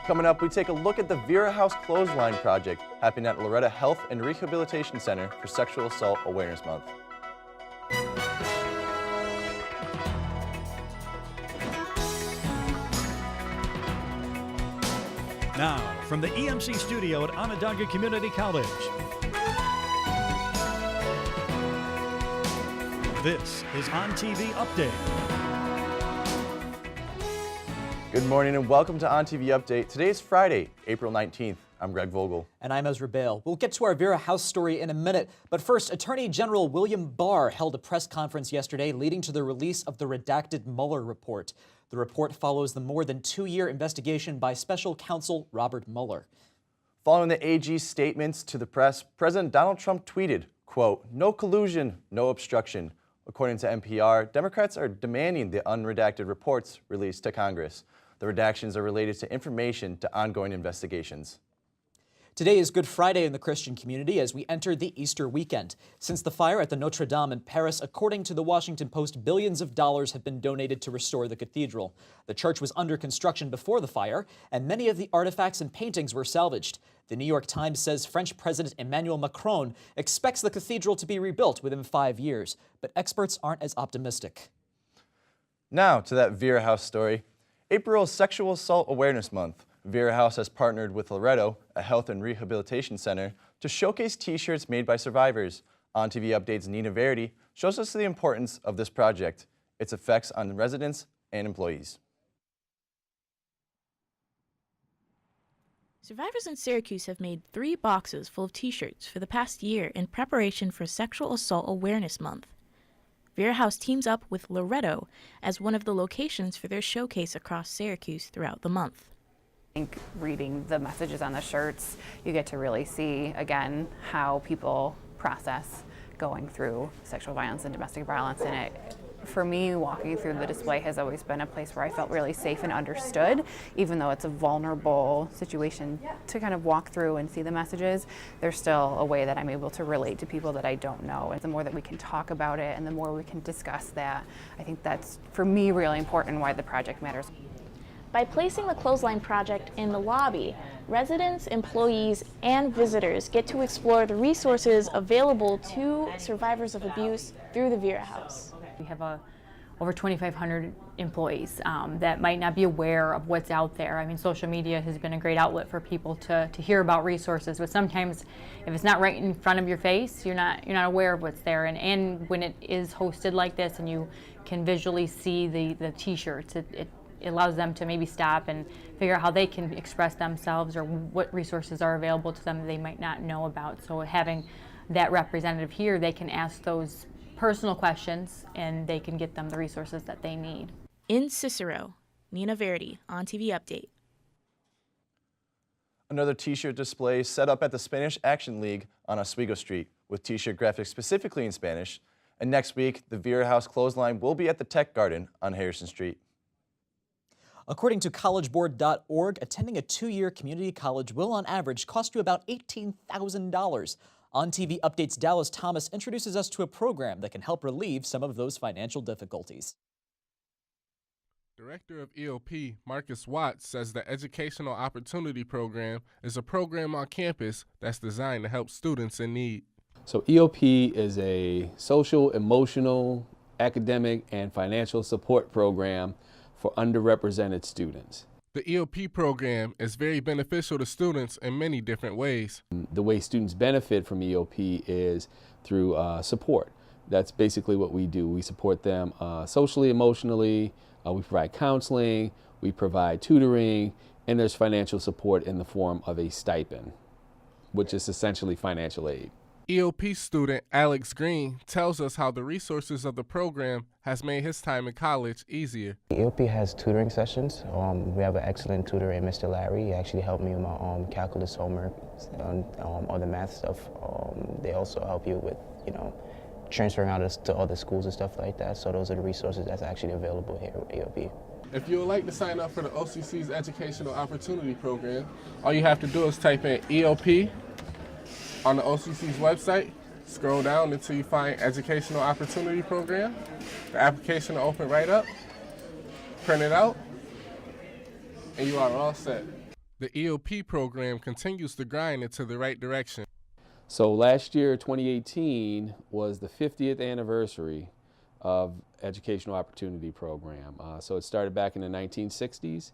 Coming up, we take a look at the Vera House Clothesline Project happening at Loretta Health and Rehabilitation Center for Sexual Assault Awareness Month. Now, from the EMC studio at Onondaga Community College, this is OnTV Update. Good morning and welcome to OnTV Update. Today is Friday, April 19th. I'm Greg Vogel. And I'm Ezra Bale. We'll get to our Vera House story in a minute, but first, Attorney General William Barr held a press conference yesterday leading to the release of the redacted Mueller report. The report follows the more than 2-year investigation by special counsel Robert Mueller. Following the AG's statements to the press, President Donald Trump tweeted, quote, "No collusion, no obstruction." According to NPR, Democrats are demanding the unredacted reports released to Congress. The redactions are related to information to ongoing investigations. Today is Good Friday in the Christian community as we enter the Easter weekend. Since the fire at the Notre Dame in Paris, according to the Washington Post, billions of dollars have been donated to restore the cathedral. The church was under construction before the fire, and many of the artifacts and paintings were salvaged. The New York Times says French President Emmanuel Macron expects the cathedral to be rebuilt within 5 years, but experts aren't as optimistic. Now to that Vera House story. April is Sexual Assault Awareness Month. Vera House has partnered with Loretto, a health and rehabilitation center, to showcase t-shirts made by survivors. OnTV Update's Nina Verity shows us the importance of this project, its effects on residents and employees. Survivors in Syracuse have made 3 boxes full of t-shirts for the past year in preparation for Sexual Assault Awareness Month. Vera House teams up with Loretto as one of the locations for their showcase across Syracuse throughout the month. I think reading the messages on the shirts, you get to really see, again, how people process going through sexual violence and domestic violence. And for me, walking through the display has always been a place where I felt really safe and understood. Even though it's a vulnerable situation to kind of walk through and see the messages, there's still a way that I'm able to relate to people that I don't know. And the more that we can talk about it and the more we can discuss that, I think that's, for me, really important why the project matters. By placing the clothesline project in the lobby, residents, employees, and visitors get to explore the resources available to survivors of abuse through the Vera House. We have over 2,500 employees that might not be aware of what's out there. I mean, social media has been a great outlet for people to hear about resources, but sometimes if it's not right in front of your face, you're not aware of what's there. And when it is hosted like this and you can visually see the t-shirts, it allows them to maybe stop and figure out how they can express themselves or what resources are available to them that they might not know about. So having that representative here, they can ask those personal questions and they can get them the resources that they need. In Cicero, Nina Verity, OnTV Update. Another t-shirt display set up at the Spanish Action League on Oswego Street with t-shirt graphics specifically in Spanish. And next week, the Vera House Clothesline will be at the Tech Garden on Harrison Street. According to collegeboard.org, attending a 2-year community college will on average cost you about $18,000. OnTV Update's Dallas Thomas introduces us to a program that can help relieve some of those financial difficulties. Director of EOP, Marcus Watts, says the Educational Opportunity Program is a program on campus that's designed to help students in need. So EOP is a social, emotional, academic, and financial support program for underrepresented students. The EOP program is very beneficial to students in many different ways. The way students benefit from EOP is through support. That's basically what we do. We support them socially, emotionally, we provide counseling, we provide tutoring, and there's financial support in the form of a stipend, which is essentially financial aid. EOP student Alex Green tells us how the resources of the program has made his time in college easier. EOP has tutoring sessions. We have an excellent tutor in Mr. Larry. He actually helped me with my calculus homework and all the math stuff. They also help you with, transferring out to other schools and stuff like that. So those are the resources that's actually available here at EOP. If you would like to sign up for the OCC's Educational Opportunity Program, all you have to do is type in EOP on the OCC's website, scroll down until you find Educational Opportunity Program. The application will open right up, print it out, and you are all set. The EOP program continues to grind into the right direction. So last year, 2018, was the 50th anniversary of Educational Opportunity Program. So it started back in the 1960s,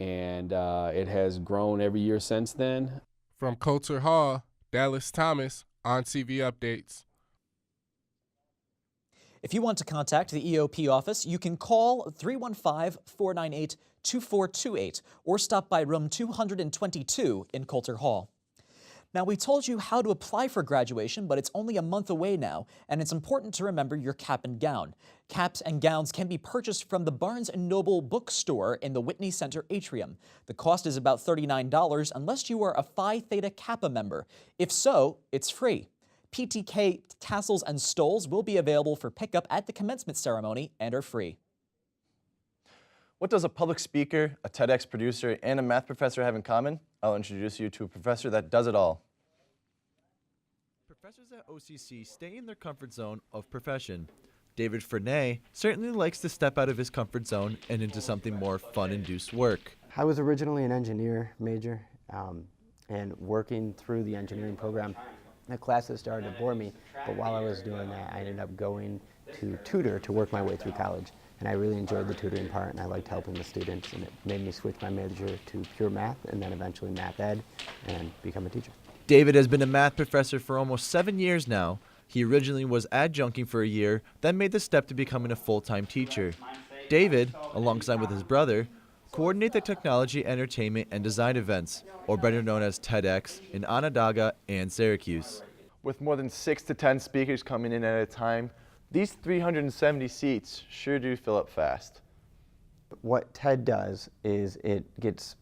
and it has grown every year since then. From Coulter Hall, Dallas Thomas, Ontv Updates. If you want to contact the EOP office, you can call 315-498-2428 or stop by room 222 in Coulter Hall. Now, we told you how to apply for graduation, but it's only a month away now, and it's important to remember your cap and gown. Caps and gowns can be purchased from the Barnes & Noble bookstore in the Whitney Center atrium. The cost is about $39 unless you are a Phi Theta Kappa member. If so, it's free. PTK tassels and stoles will be available for pickup at the commencement ceremony and are free. What does a public speaker, a TEDx producer, and a math professor have in common? I'll introduce you to a professor that does it all. Professors at OCC stay in their comfort zone of profession. David Frenay certainly likes to step out of his comfort zone and into something more fun-induced work. I was originally an engineer major, and working through the engineering program, the classes started to bore me, but while I was doing that, I ended up going to tutor to work my way through college. And I really enjoyed the tutoring part, and I liked helping the students, and it made me switch my major to pure math, and then eventually math ed, and become a teacher. David has been a math professor for almost 7 years now. He originally was adjuncting for a year, then made the step to becoming a full-time teacher. David, alongside with his brother, coordinate the technology, entertainment, and design events, or better known as TEDx, in Onondaga and Syracuse. With more than 6 to 10 speakers coming in at a time, these 370 seats sure do fill up fast. What TED does is it gets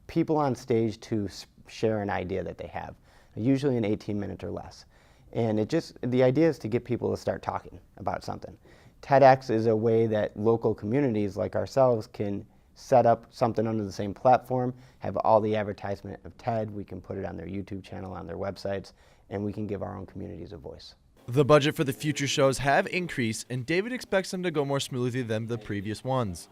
people on stage to share an idea that they have, usually in 18 minutes or less. And the idea is to get people to start talking about something. TEDx is a way that local communities like ourselves can set up something under the same platform, have all the advertisement of TED, we can put it on their YouTube channel, on their websites, and we can give our own communities a voice. The budget for the future shows have increased, and David expects them to go more smoothly than the previous ones.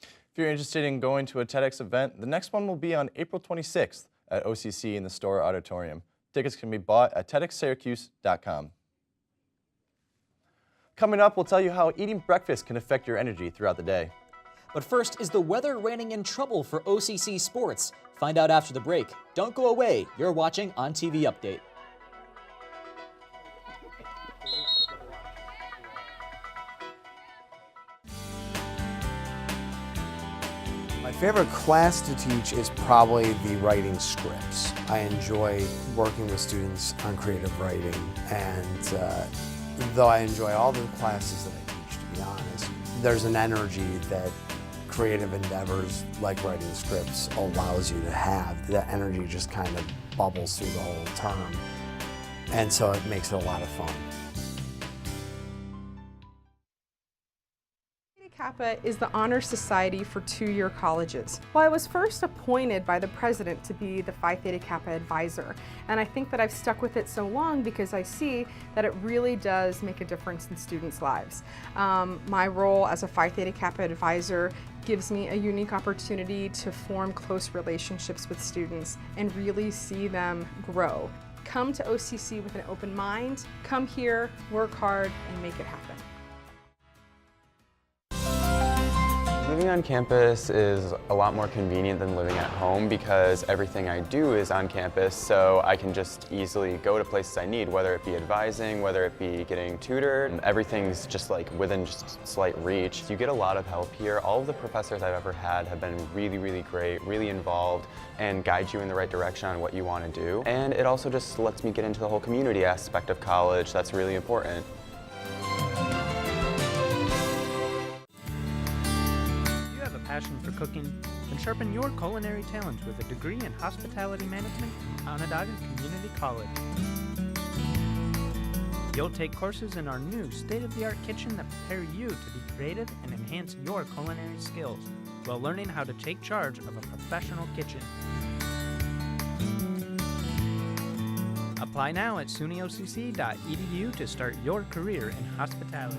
If you're interested in going to a TEDx event, the next one will be on April 26th at OCC in the Storer Auditorium. Tickets can be bought at TEDxSyracuse.com. Coming up, we'll tell you how eating breakfast can affect your energy throughout the day. But first, is the weather raining in trouble for OCC sports? Find out after the break. Don't go away. You're watching Ontv Update. My favorite class to teach is probably the writing scripts. I enjoy working with students on creative writing, and though I enjoy all the classes that I teach, to be honest, there's an energy that creative endeavors like writing scripts allows you to have. That energy just kind of bubbles through the whole term, and so it makes it a lot of fun. Kappa is the honor society for two-year colleges. Well, I was first appointed by the president to be the Phi Theta Kappa advisor, and I think that I've stuck with it so long because I see that it really does make a difference in students' lives. My role as a Phi Theta Kappa advisor gives me a unique opportunity to form close relationships with students and really see them grow. Come to OCC with an open mind, come here, work hard, and make it happen. Living on campus is a lot more convenient than living at home because everything I do is on campus, so I can just easily go to places I need, whether it be advising, whether it be getting tutored. Everything's just like within just slight reach. You get a lot of help here. All of the professors I've ever had have been really, really great, really involved, and guide you in the right direction on what you want to do. And it also just lets me get into the whole community aspect of college. That's really important. Passion for cooking, and sharpen your culinary talents with a degree in hospitality management from Onondaga Community College. You'll take courses in our new state-of-the-art kitchen that prepare you to be creative and enhance your culinary skills while learning how to take charge of a professional kitchen. Apply now at sunyocc.edu to start your career in hospitality.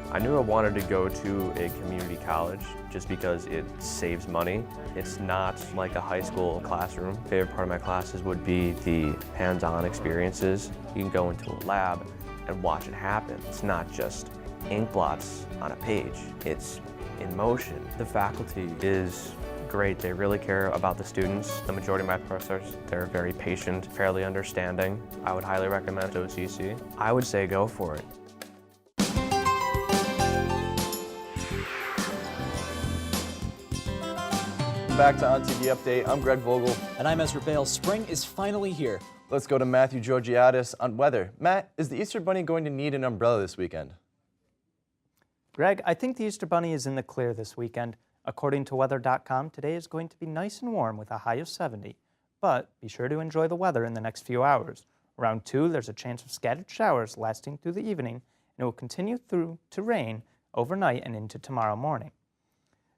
I knew I wanted to go to a community college just because it saves money. It's not like a high school classroom. Favorite part of my classes would be the hands-on experiences. You can go into a lab and watch it happen. It's not just ink blots on a page. It's in motion. The faculty is great. They really care about the students. The majority of my professors, they're very patient, fairly understanding. I would highly recommend OCC. I would say go for it. Back to OnTV Update, I'm Greg Vogel. And I'm Ezra Bale. Spring is finally here. Let's go to Matthew Georgiadis on weather. Matt, is the Easter Bunny going to need an umbrella this weekend? Greg, I think the Easter Bunny is in the clear this weekend. According to weather.com, today is going to be nice and warm with a high of 70. But be sure to enjoy the weather in the next few hours. Around 2, there's a chance of scattered showers lasting through the evening, and it will continue through to rain overnight and into tomorrow morning.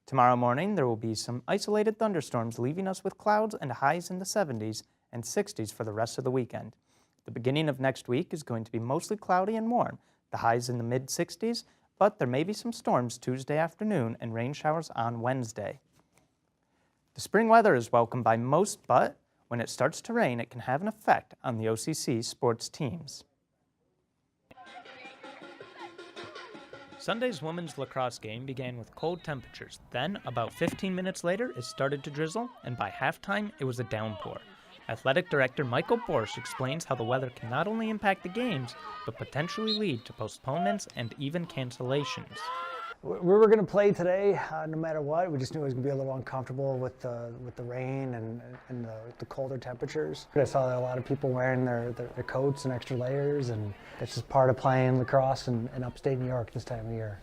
Tomorrow morning, there will be some isolated thunderstorms, leaving us with clouds and highs in the 70s and 60s for the rest of the weekend. The beginning of next week is going to be mostly cloudy and warm, the highs in the mid-60s, but there may be some storms Tuesday afternoon and rain showers on Wednesday. The spring weather is welcome by most, but when it starts to rain, it can have an effect on the OCC sports teams. Sunday's women's lacrosse game began with cold temperatures. Then, about 15 minutes later, it started to drizzle, and by halftime, it was a downpour. Athletic Director Michael Borsch explains how the weather can not only impact the games, but potentially lead to postponements and even cancellations. We were going to play today, no matter what. We just knew it was going to be a little uncomfortable with the rain and the colder temperatures. I saw a lot of people wearing their coats and extra layers, and it's just part of playing lacrosse in upstate New York this time of year.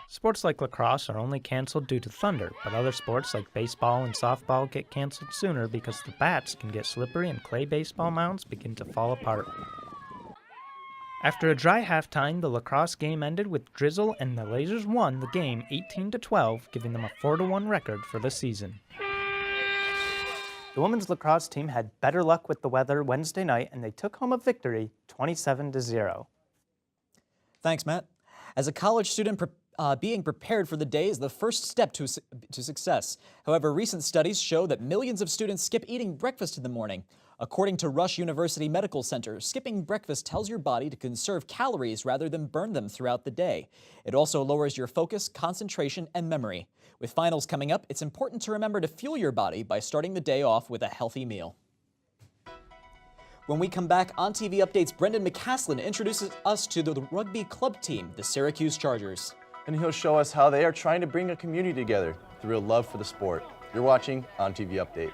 Sports like lacrosse are only canceled due to thunder, but other sports like baseball and softball get canceled sooner because the bats can get slippery and clay baseball mounds begin to fall apart. After a dry halftime, the lacrosse game ended with drizzle, and the Lasers won the game 18-12, giving them a 4-1 record for the season. The women's lacrosse team had better luck with the weather Wednesday night, and they took home a victory 27-0. Thanks, Matt. As a college student, being prepared for the day is the first step to success. However, recent studies show that millions of students skip eating breakfast in the morning. According to Rush University Medical Center, skipping breakfast tells your body to conserve calories rather than burn them throughout the day. It also lowers your focus, concentration, and memory. With finals coming up, it's important to remember to fuel your body by starting the day off with a healthy meal. When we come back, OnTV Update's Brendan McCaslin introduces us to the rugby club team, the Syracuse Chargers. And he'll show us how they are trying to bring a community together through a love for the sport. You're watching OnTV Update.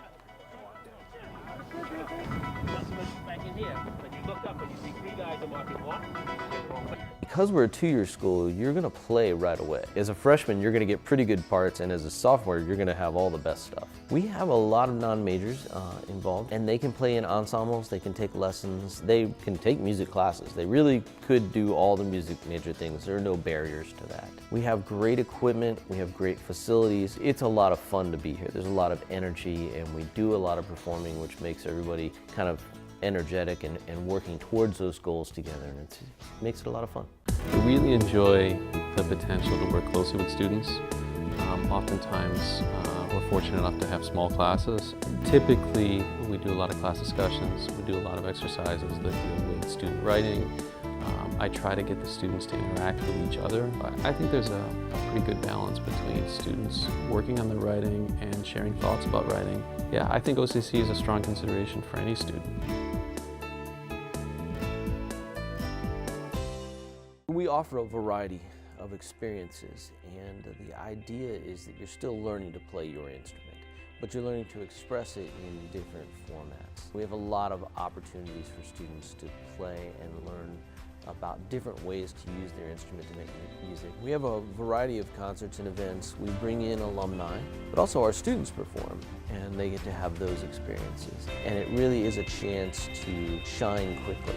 Because we're a two-year school, you're going to play right away. As a freshman, you're going to get pretty good parts, and as a sophomore, you're going to have all the best stuff. We have a lot of non-majors involved, and they can play in ensembles, they can take lessons, they can take music classes. They really could do all the music major things. There are no barriers to that. We have great equipment, we have great facilities. It's a lot of fun to be here. There's a lot of energy, and we do a lot of performing, which makes everybody kind of energetic and working towards those goals together, and it makes it a lot of fun. I really enjoy the potential to work closely with students. Oftentimes, we're fortunate enough to have small classes. Typically, we do a lot of class discussions, we do a lot of exercises that deal with student writing. I try to get the students to interact with each other. I think there's a pretty good balance between students working on their writing and sharing thoughts about writing. Yeah, I think OCC is a strong consideration for any student. We offer a variety of experiences, and the idea is that you're still learning to play your instrument, but you're learning to express it in different formats. We have a lot of opportunities for students to play and learn about different ways to use their instrument to make music. We have a variety of concerts and events. We bring in alumni, but also our students perform, and they get to have those experiences. And it really is a chance to shine quickly.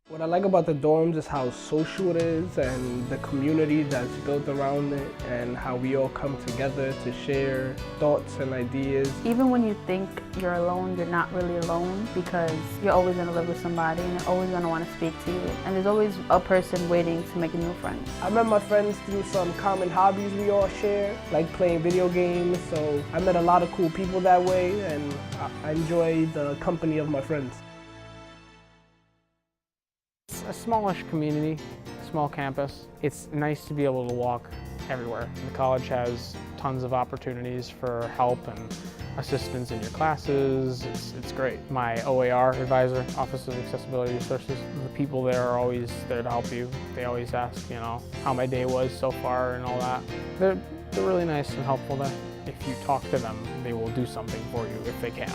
What I like about the dorms is how social it is and the community that's built around it and how we all come together to share thoughts and ideas. Even when you think you're alone, you're not really alone because you're always going to live with somebody and they're always going to want to speak to you. And there's always a person waiting to make a new friend. I met my friends through some common hobbies we all share, like playing video games, so I met a lot of cool people that way and I enjoy the company of my friends. It's a smallish community, small campus. It's nice to be able to walk everywhere. The college has tons of opportunities for help and assistance in your classes. It's great. My OAR advisor, Office of Accessibility Resources, the people there are always there to help you. They always ask, you know, how my day was so far and all that. They're really nice and helpful there. If you talk to them, they will do something for you if they can.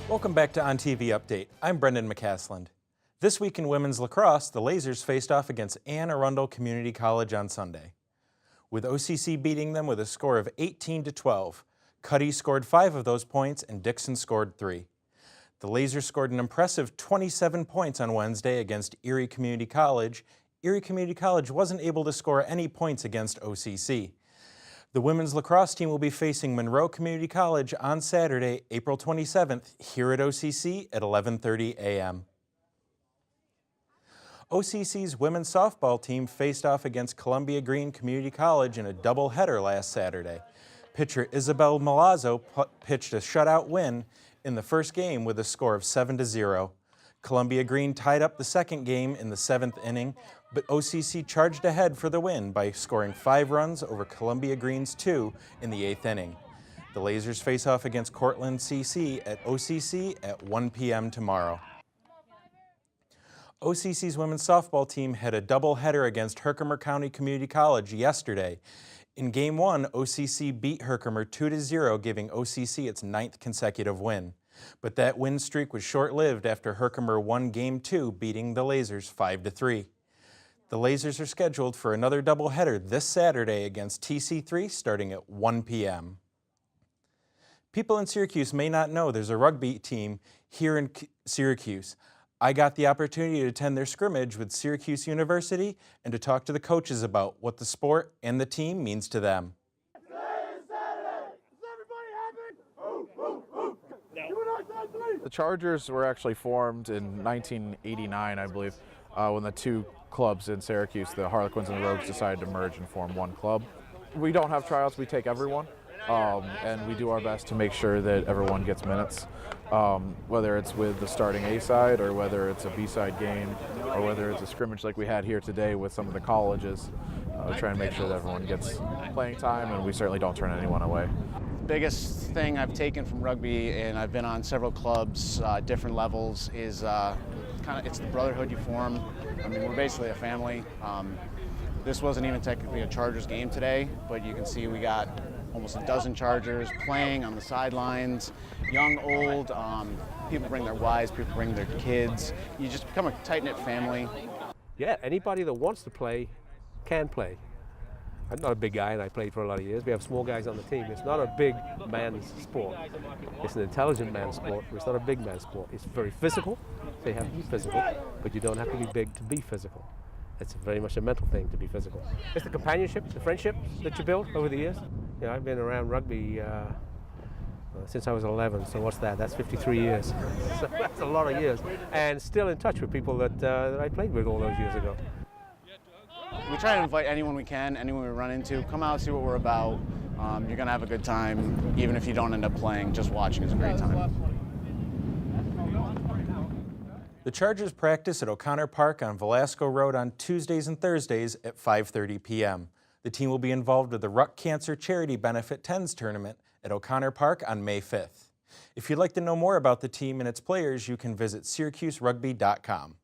Welcome back to Ontv Update. I'm Brendan McCasland. This week in women's lacrosse, the Lasers faced off against Anne Arundel Community College on Sunday. With OCC beating them with a score of 18-12, Cuddy scored 5 of those points and Dixon scored 3. The Lasers scored an impressive 27 points on Wednesday against Erie Community College. Erie Community College wasn't able to score any points against OCC. The women's lacrosse team will be facing Monroe Community College on Saturday, April 27th, here at OCC at 11:30 a.m. OCC's women's softball team faced off against Columbia Green Community College in a doubleheader last Saturday. Pitcher Isabel Malazzo pitched a shutout win in the first game with a score of 7-0. Columbia Green tied up the second game in the 7th inning, but OCC charged ahead for the win by scoring 5 runs over Columbia Green's 2 in the 8th inning. The Lasers face off against Cortland CC at OCC at 1 p.m. tomorrow. OCC's women's softball team had a doubleheader against Herkimer County Community College yesterday. In Game 1, OCC beat Herkimer 2-0, giving OCC its 9th consecutive win. But that win streak was short-lived after Herkimer won Game 2, beating the Lasers 5-3. The Lasers are scheduled for another doubleheader this Saturday against TC3 starting at 1 p.m. People in Syracuse may not know there's a rugby team here in Syracuse. I got the opportunity to attend their scrimmage with Syracuse University and to talk to the coaches about what the sport and the team means to them. The Chargers were actually formed in 1989, I believe, when the two clubs in Syracuse, the Harlequins and the Rogues, decided to merge and form one club. We don't have tryouts, we take everyone, and we do our best to make sure that everyone gets minutes, whether it's with the starting A side or whether it's a B side game or whether it's a scrimmage like we had here today with some of the colleges. We try and make sure that everyone gets playing time, and we certainly don't turn anyone away. Biggest thing I've taken from rugby, and I've been on several clubs, different levels, is it's the brotherhood you form. I mean, we're basically a family. This wasn't even technically a Chargers game today, but you can see we got almost a dozen Chargers playing on the sidelines, young, old. People bring their wives, people bring their kids. You just become a tight-knit family. Yeah, anybody that wants to play can play. I'm not a big guy, and I played for a lot of years. We have small guys on the team. It's not a big man's sport. It's an intelligent man's sport. It's not a big man's sport. It's very physical. So you have to be physical, but you don't have to be big to be physical. It's very much a mental thing to be physical. It's the companionship, the friendship that you build over the years. You know, I've been around rugby since I was 11, so what's that? That's 53 years. So that's a lot of years. And still in touch with people that I played with all those years ago. We try to invite anyone we can, anyone we run into. Come out, see what we're about. You're going to have a good time, even if you don't end up playing. Just watching is a great time. The Chargers practice at O'Connor Park on Velasco Road on Tuesdays and Thursdays at 5:30 p.m. The team will be involved with the Ruck Cancer Charity Benefit Tens Tournament at O'Connor Park on May 5th. If you'd like to know more about the team and its players, you can visit syracuserugby.com.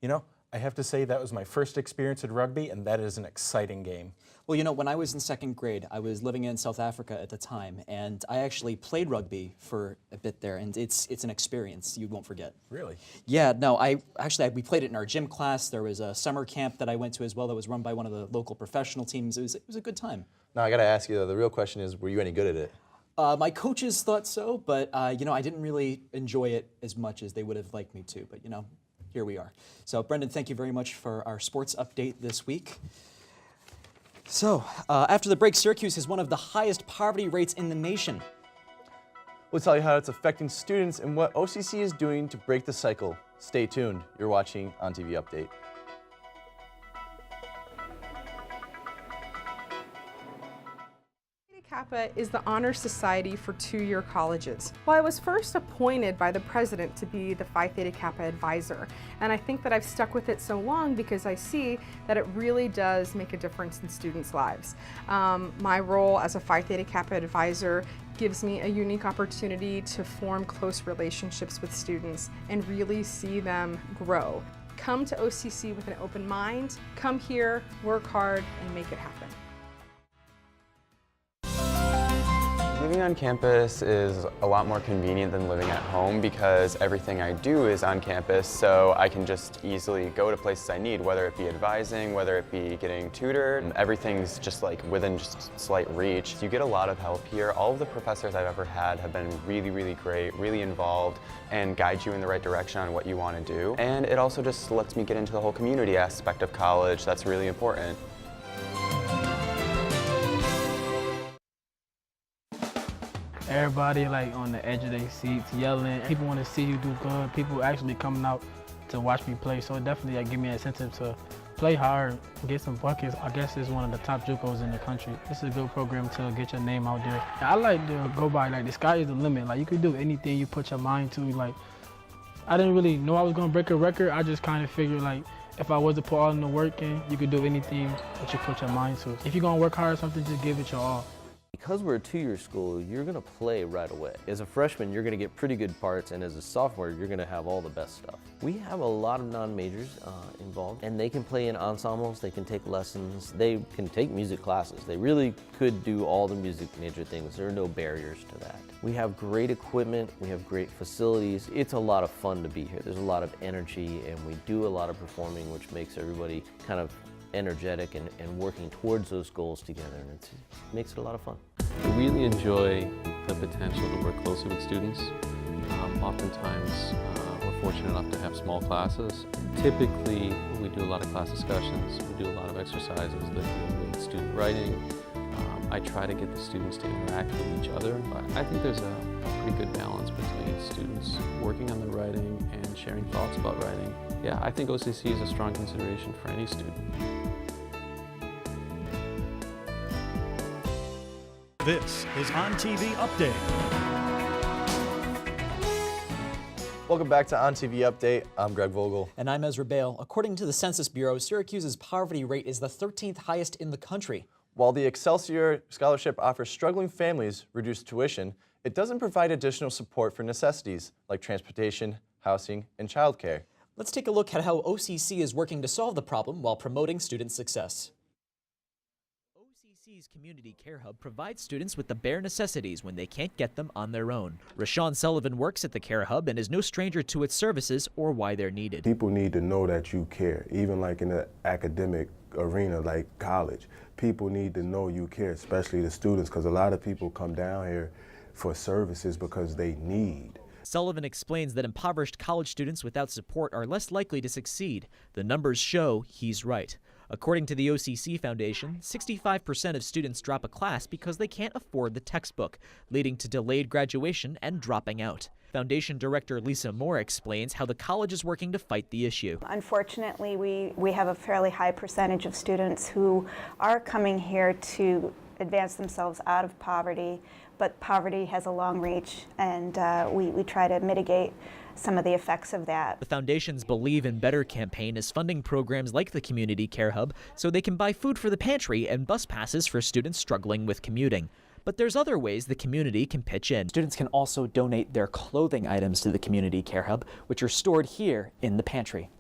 You know, I have to say that was my first experience at rugby, and that is an exciting game. Well, you know, when I was in second grade, I was living in South Africa at the time, and I actually played rugby for a bit there, and it's an experience you won't forget. Really? Yeah, no, we played it in our gym class. There was a summer camp that I went to as well that was run by one of the local professional teams. It was a good time. Now, I got to ask you, though, the real question is, were you any good at it? My coaches thought so, but, you know, I didn't really enjoy it as much as they would have liked me to, but, you know, here we are. So, Brendan, thank you very much for our sports update this week. So, after the break, Syracuse has one of the highest poverty rates in the nation. We'll tell you how it's affecting students and what OCC is doing to break the cycle. Stay tuned. You're watching Ontv Update. Kappa is the honor society for two-year colleges. Well, I was first appointed by the president to be the Phi Theta Kappa advisor, and I think that I've stuck with it so long because I see that it really does make a difference in students' lives. My role as a Phi Theta Kappa advisor gives me a unique opportunity to form close relationships with students and really see them grow. Come to OCC with an open mind, come here, work hard, and make it happen. Living on campus is a lot more convenient than living at home because everything I do is on campus, so I can just easily go to places I need, whether it be advising, whether it be getting tutored. Everything's just like within just slight reach. You get a lot of help here. All of the professors I've ever had have been really, really great, really involved, and guide you in the right direction on what you want to do. And it also just lets me get into the whole community aspect of college. That's really important. Everybody like on the edge of their seats yelling. People want to see you do good. People actually coming out to watch me play. So it definitely give me an incentive to play hard, get some buckets. I guess it's one of the top JUCOs in the country. This is a good program to get your name out there. I like to go by like the sky is the limit. Like you can do anything you put your mind to. Like I didn't really know I was gonna break a record. I just kind of figured like if I was to put all in the work in, you could do anything that you put your mind to. If you're gonna work hard or something, just give it your all. Because we're a two-year school, you're going to play right away. As a freshman, you're going to get pretty good parts, and as a sophomore, you're going to have all the best stuff. We have a lot of non-majors involved, and they can play in ensembles, they can take lessons, they can take music classes. They really could do all the music major things. There are no barriers to that. We have great equipment, we have great facilities. It's a lot of fun to be here. There's a lot of energy, and we do a lot of performing, which makes everybody kind of energetic and working towards those goals together, and it makes it a lot of fun. I really enjoy the potential to work closely with students. Oftentimes we're fortunate enough to have small classes. Typically we do a lot of class discussions, we do a lot of exercises that deal with student writing. I try to get the students to interact with each other. I think there's a pretty good balance between students working on their writing and sharing thoughts about writing. Yeah, I think OCC is a strong consideration for any student. This is Ontv Update. Welcome back to Ontv Update. I'm Greg Vogel. And I'm Ezra Bale. According to the Census Bureau, Syracuse's poverty rate is the 13th highest in the country. While the Excelsior Scholarship offers struggling families reduced tuition, it doesn't provide additional support for necessities like transportation, housing, and childcare. Let's take a look at how OCC is working to solve the problem while promoting student success. OCC's Community Care Hub provides students with the bare necessities when they can't get them on their own. Rashawn Sullivan works at the Care Hub and is no stranger to its services or why they're needed. People need to know that you care, even like in the academic arena like college. People need to know you care, especially the students, because a lot of people come down here for services because they need. Sullivan explains that impoverished college students without support are less likely to succeed. The numbers show he's right. According to the OCC Foundation, 65% of students drop a class because they can't afford the textbook, leading to delayed graduation and dropping out. Foundation Director Lisa Moore explains how the college is working to fight the issue. Unfortunately, we have a fairly high percentage of students who are coming here to advance themselves out of poverty, but poverty has a long reach, and we try to mitigate some of the effects of that. The Foundation's Believe in Better campaign is funding programs like the Community Care Hub so they can buy food for the pantry and bus passes for students struggling with commuting. But there's other ways the community can pitch in. Students can also donate their clothing items to the Community Care Hub, which are stored here in the pantry.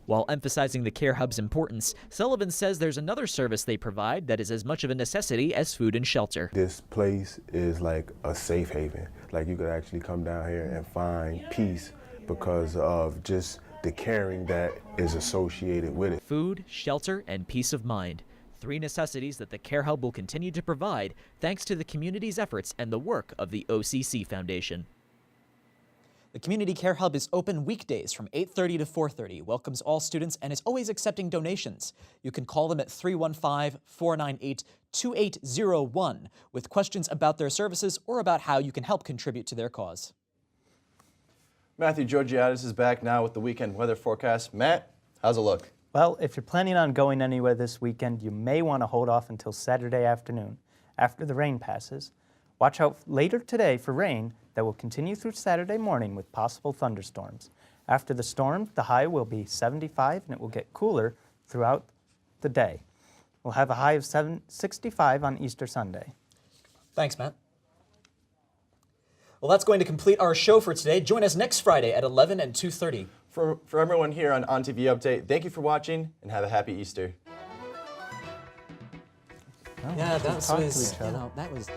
While emphasizing the Care Hub's importance, Sullivan says there's another service they provide that is as much of a necessity as food and shelter. This place is like a safe haven. Like you could actually come down here and find peace because of just the caring that is associated with it. Food, shelter, and peace of mind. 3 necessities that the Care Hub will continue to provide thanks to the community's efforts and the work of the OCC Foundation. The Community Care Hub is open weekdays from 8:30 to 4:30, welcomes all students, and is always accepting donations. You can call them at 315-498-2801 with questions about their services or about how you can help contribute to their cause. Matthew Georgiadis is back now with the weekend weather forecast. Matt, how's it look? Well, if you're planning on going anywhere this weekend, you may want to hold off until Saturday afternoon, after the rain passes. Watch out later today for rain that will continue through Saturday morning with possible thunderstorms. After the storm, the high will be 75 and it will get cooler throughout the day. We'll have a high of 65 on Easter Sunday. Thanks, Matt. Well, that's going to complete our show for today. Join us next Friday at 11 and 2:30. For everyone here on OnTV Update, thank you for watching and have a happy Easter. Yeah, that was, you know, that was...